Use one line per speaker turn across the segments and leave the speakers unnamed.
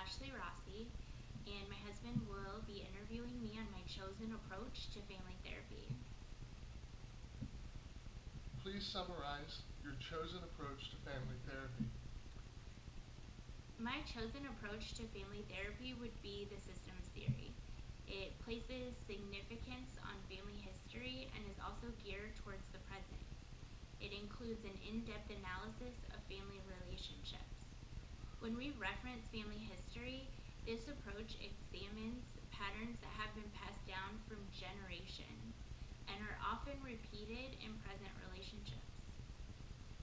Ashley Rossi, and my husband will be interviewing me on my chosen approach to family therapy.
Please summarize your chosen approach to family therapy.
My chosen approach to family therapy would be the systems theory. It places significance on family history and is also geared towards the present. It includes an in-depth analysis of family relationships. When we reference family history, this approach examines patterns that have been passed down from generations and are often repeated in present relationships.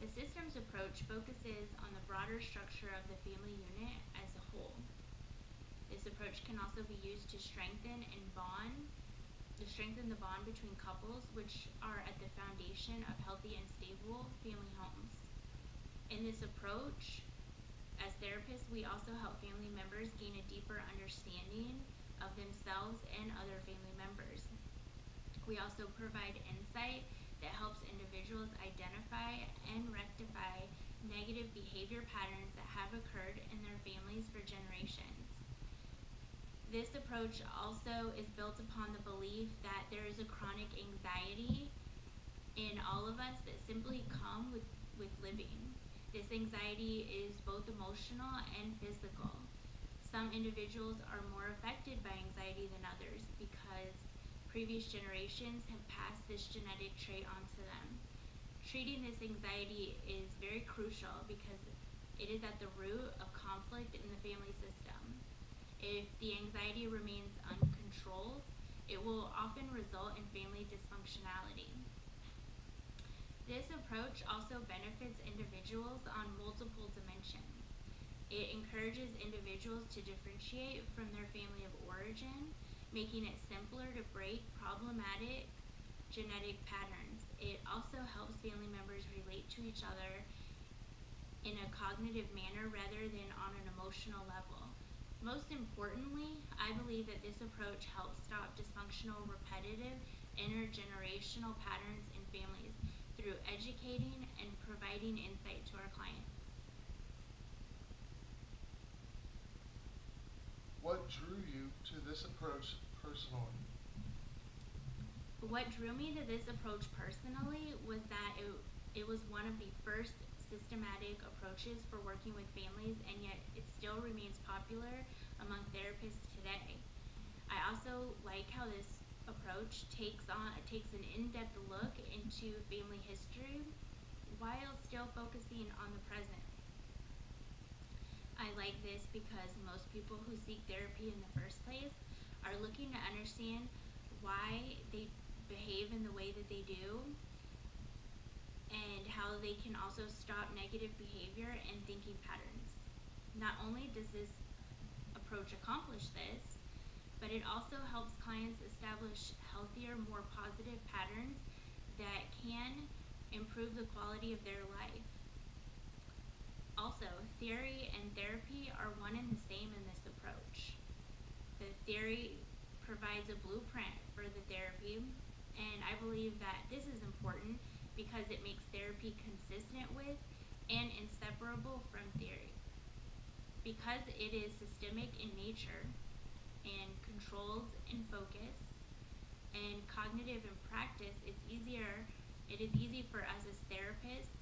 The systems approach focuses on the broader structure of the family unit as a whole. This approach can also be used to strengthen the bond between couples, which are at the foundation of healthy and stable family homes. In this approach, as therapists, we also help family members gain a deeper understanding of themselves and other family members. We also provide insight that helps individuals identify and rectify negative behavior patterns that have occurred in their families for generations. This approach also is built upon the belief that there is a chronic anxiety in all of us that simply come with living. This anxiety is both emotional and physical. Some individuals are more affected by anxiety than others because previous generations have passed this genetic trait onto them. Treating this anxiety is very crucial because it is at the root of conflict in the family system. If the anxiety remains uncontrolled, it will often result in family dysfunctionality. This approach also benefits individuals on multiple dimensions. It encourages individuals to differentiate from their family of origin, making it simpler to break problematic genetic patterns. It also helps family members relate to each other in a cognitive manner rather than on an emotional level. Most importantly, I believe that this approach helps stop dysfunctional, repetitive, intergenerational patterns in families through educating and providing insight to our clients.
What drew you to this approach personally?
What drew me to this approach personally was that it was one of the first systematic approaches for working with families, and yet it still remains popular among therapists today. I also like how this approach takes an in-depth look into family history while still focusing on the present. I like this because most people who seek therapy in the first place are looking to understand why they behave in the way that they do and how they can also stop negative behavior and thinking patterns. Not only does this approach accomplish this, but it also helps clients establish healthier, more positive patterns that can improve the quality of their life. Also, theory and therapy are one and the same in this approach. The theory provides a blueprint for the therapy, and I believe that this is important because it makes therapy consistent with and inseparable from theory. Because it is systemic in nature and controlled in focus and cognitive in practice, it is easy for us as therapists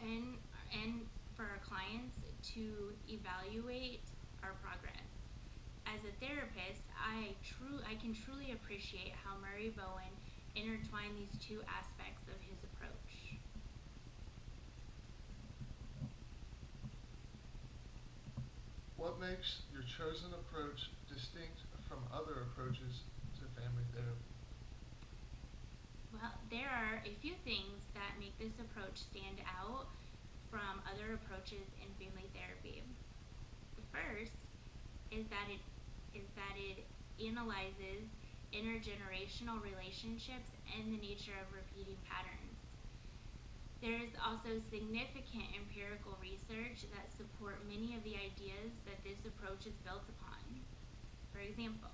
and for our clients to evaluate our progress. As a therapist, I can truly appreciate how Murray Bowen intertwined these two aspects of his approach.
What makes your chosen approach distinct from other approaches to family therapy?
Well, there are a few things that make this approach stand out from other approaches in family therapy. The first is that it analyzes intergenerational relationships and the nature of repeating patterns. There is also significant empirical research that support many of the ideas that this approach is built upon. For example,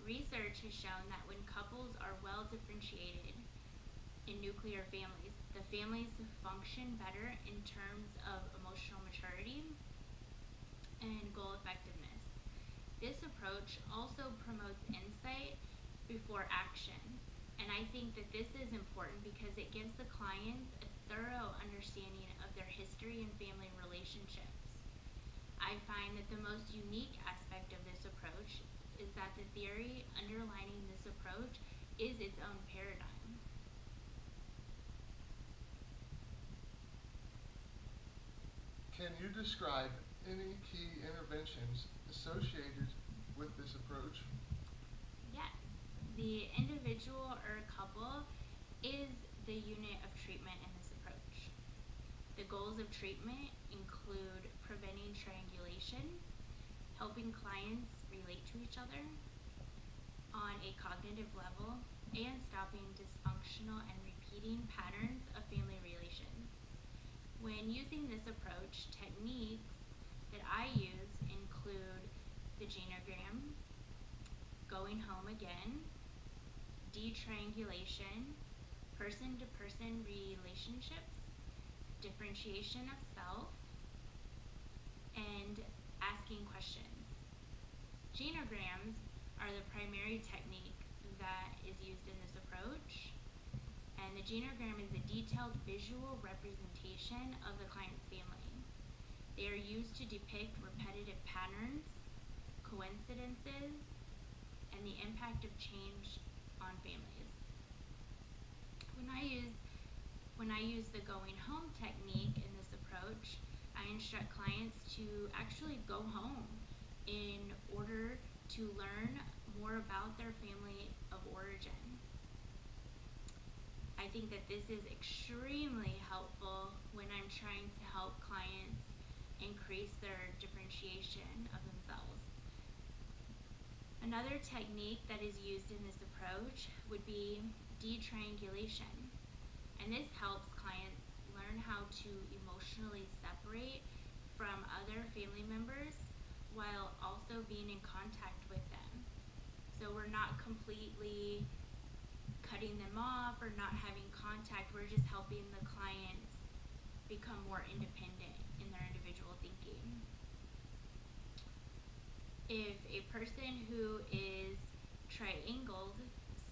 research has shown that when couples are well differentiated in nuclear families, the families function better in terms of emotional maturity and goal This approach also promotes insight before action. And I think that this is important because it gives the clients a thorough understanding of their history and family relationships. I find that the most unique aspect of this approach is that the theory underlining this approach is its own paradigm.
Can you describe any key interventions associated with this approach?
Yes, the individual or couple is the unit of treatment in this approach. The goals of treatment include preventing triangulation, helping clients relate to each other on a cognitive level, and stopping dysfunctional and repeating patterns of family relations. When using this approach, techniques that I use include the genogram, going home again, detriangulation, person-to-person relationships, differentiation of self, and asking questions. Genograms are the primary technique that is used in this approach, and the genogram is a detailed visual representation of the client's family. They are used to depict repetitive patterns, coincidences, and the impact of change on families. When I use the going home technique in this approach, I instruct clients to actually go home in order to learn more about their family of origin. I think that this is extremely helpful when I'm trying to help clients increase their differentiation of themselves. Another technique that is used in this approach would be detriangulation, and this helps clients learn how to emotionally separate from other family members while also being in contact with them. So we're not completely cutting them off or not having contact, we're just helping the clients become more independent in their individual thinking. If a person who is triangled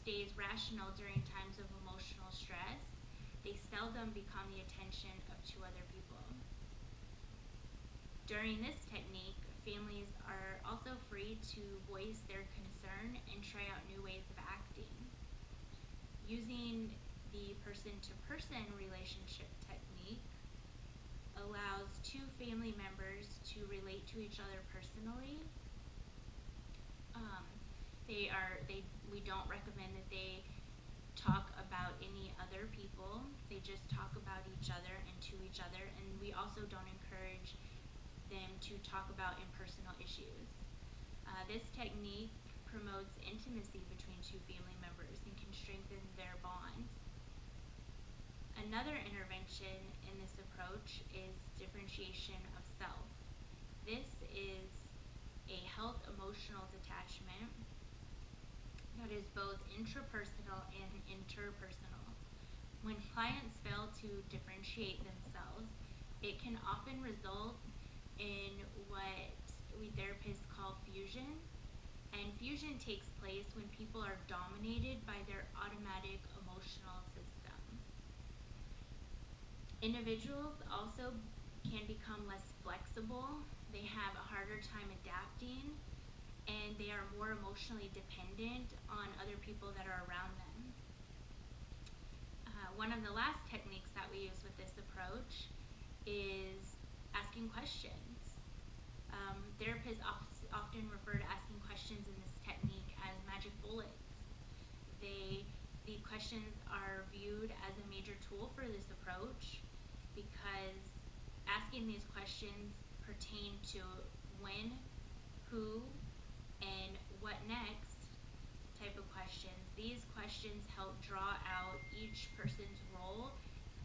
stays rational during times of emotional stress, they seldom become the attention of two other people. During this technique, families are also free to voice their concern and try out new ways of acting. Using the person-to-person relationship technique allows two family members to relate to each other personally. We don't recommend that they talk about any other people. They just talk about each other and to each other, and we also don't encourage them to talk about impersonal issues. This technique promotes intimacy between two family members and can strengthen their bonds. Another intervention in this approach is differentiation of self. This is a health emotional detachment that is both intrapersonal and interpersonal. When clients fail to differentiate themselves, it can often result in what we therapists call fusion. And fusion takes place when people are dominated by their automatic emotional system. Individuals also can become less flexible. They have a harder time adapting, and they are more emotionally dependent on other people that are around them. One of the last techniques that we use with this approach is asking questions. Therapists often refer to asking questions in this technique as magic bullets. The questions are viewed as a major tool for this approach because asking these questions pertain to when, who, and what next type of questions. These questions help draw out each person's role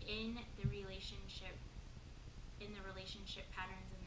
in the relationship patterns and